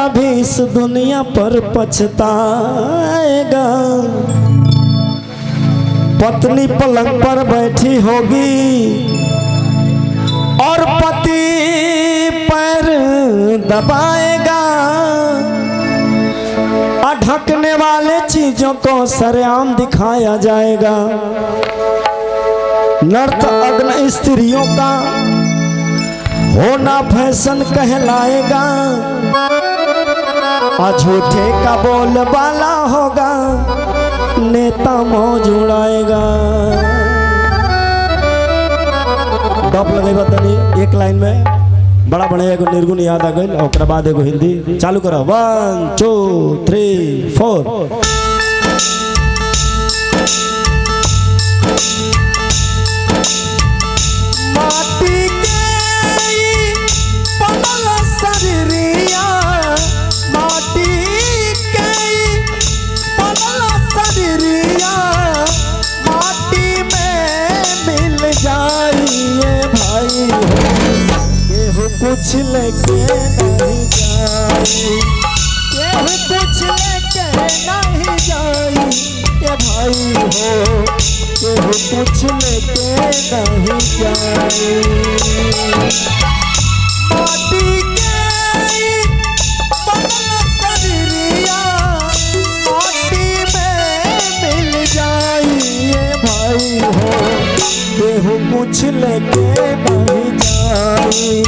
भी इस दुनिया पर पछताएगा। पत्नी पलंग पर बैठी होगी और पति पैर दबाएगा। ढकने वाले चीजों को सरेआम दिखाया जाएगा। नर्त अग्न स्त्रियों का होना फैशन कहलाएगा। झूठे का बोलबाला होगा, नेता मौज उड़ाएगा। डॉप लगेगा तनी एक लाइन में बड़ा बड़ा एगो निर्गुण याद आ गई। और बाद एगो हिंदी चालू करो। 1 2 3 4। माटी के पलल शरीरिया, माटी के पलल शरीरिया, माटी में मिल जाइए भाई। कुछ लेके नहीं जाई, केहू कुछ लेके नहीं जाई ये भाई हो। केहू कुछ लेके नहीं जाई। माटी के पलल शरीरिया, माटी में मिल जाई ये भाई हो। केहू कुछ लेके नहीं जाई,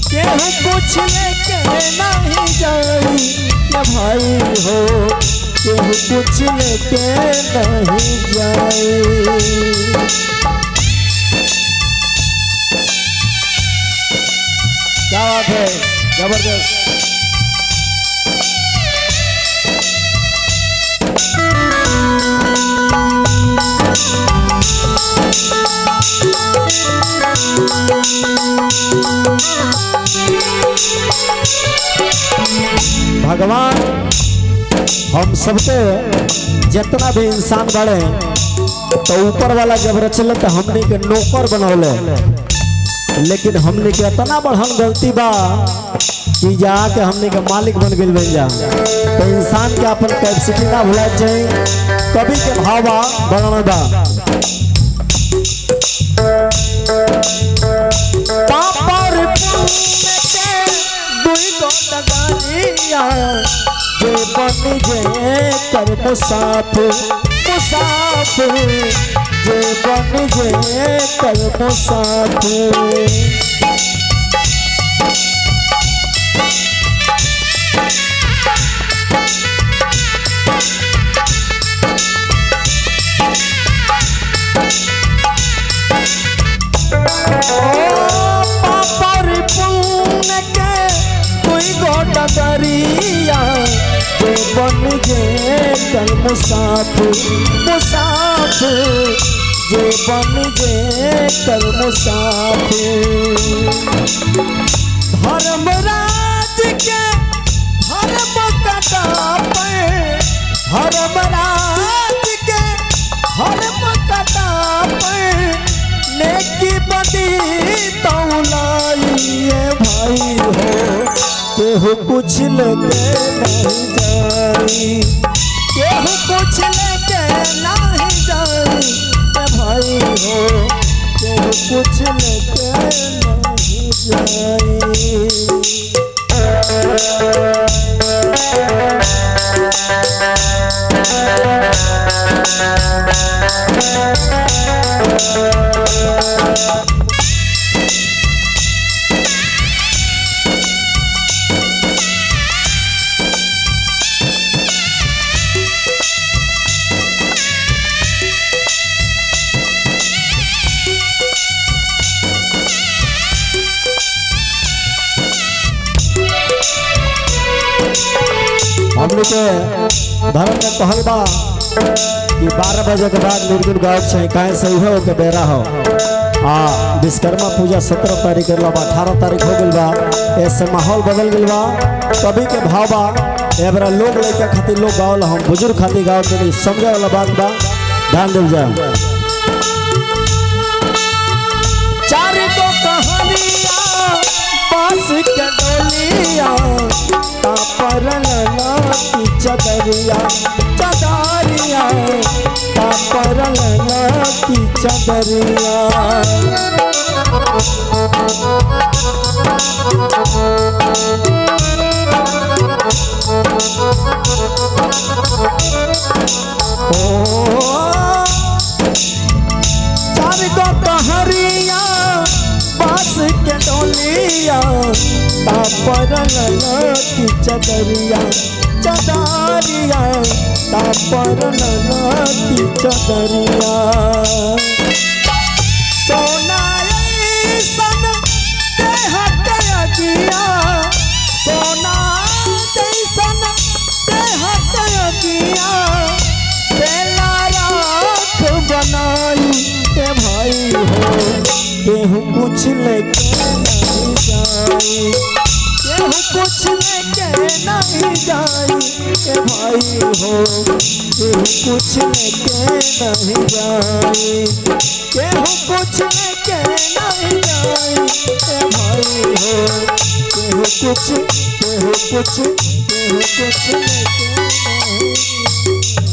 केहू कुछ लेके नहीं जाई ये भाई हो। केहू कुछ लेके नहीं जाई। क्या बात है, जबरदस्त। भगवान हम सबके जितना भी इंसान बड़े तो ऊपर वाला जब रचल तो हमने के नौकर बनौले। लेकिन हमने के इतना बढ़न गलती बा कि जाके हमने के मालिक बन गए बन जा। तो इंसान के अपन कैपेसिटी ना भुला चाहिए। कभी के भावा बढ़ाना बा। जे बन जे कर मुसाफिर, मुसाफिर जे बन जे कर मुसाफिर। दरिया जे बन जे कर मुसाफिर, मुसाफिर जे बन जे कर मुसाफिर। धर्मराज के धर्म कटापे, धर्मराज के धर्म कटापे। नेकी बदी तौलाइए भाई हो। केहू कुछ लेके नहीं जाई, केहू कुछ लेके नहीं जाई भाई हो। केहू कुछ लेके नहीं जाई। हमने के धर्म में कहल बा कि 12 बजे के बाद निर्गुण गायक चाहिए। काहे सही हो के बेरा हो। विश्वकर्मा पूजा 17 तारीख के 18 तारीख हो गई बा। ऐसे माहौल बदल गई बा। कभी के भाव बा एबरा लोग लड़का खातिर लोग गावल, हम बुजुर्ग खातिर गाँव के समझे वाला बात बा। ध्यान दिल जाए। चार को कहानियाँ बांस के डोली चदरिया तापर की चदरिया चदरिया तापर की चदरिया चार गो कहरिया बास के डोलिया तापर की चदरिया चदरिया तापर की चदरिया सोना सन देह गया सोना जैसन देह गया बेला राख बनाई के भाई हो केहू कुछ लेके नहीं जाई केहू कुछ लेके नहीं जाई के भाई हो केहू कुछ लेके नहीं जाई केहू कुछ लेके नहीं जाई के भाई हो केहू कुछ लेके नहीं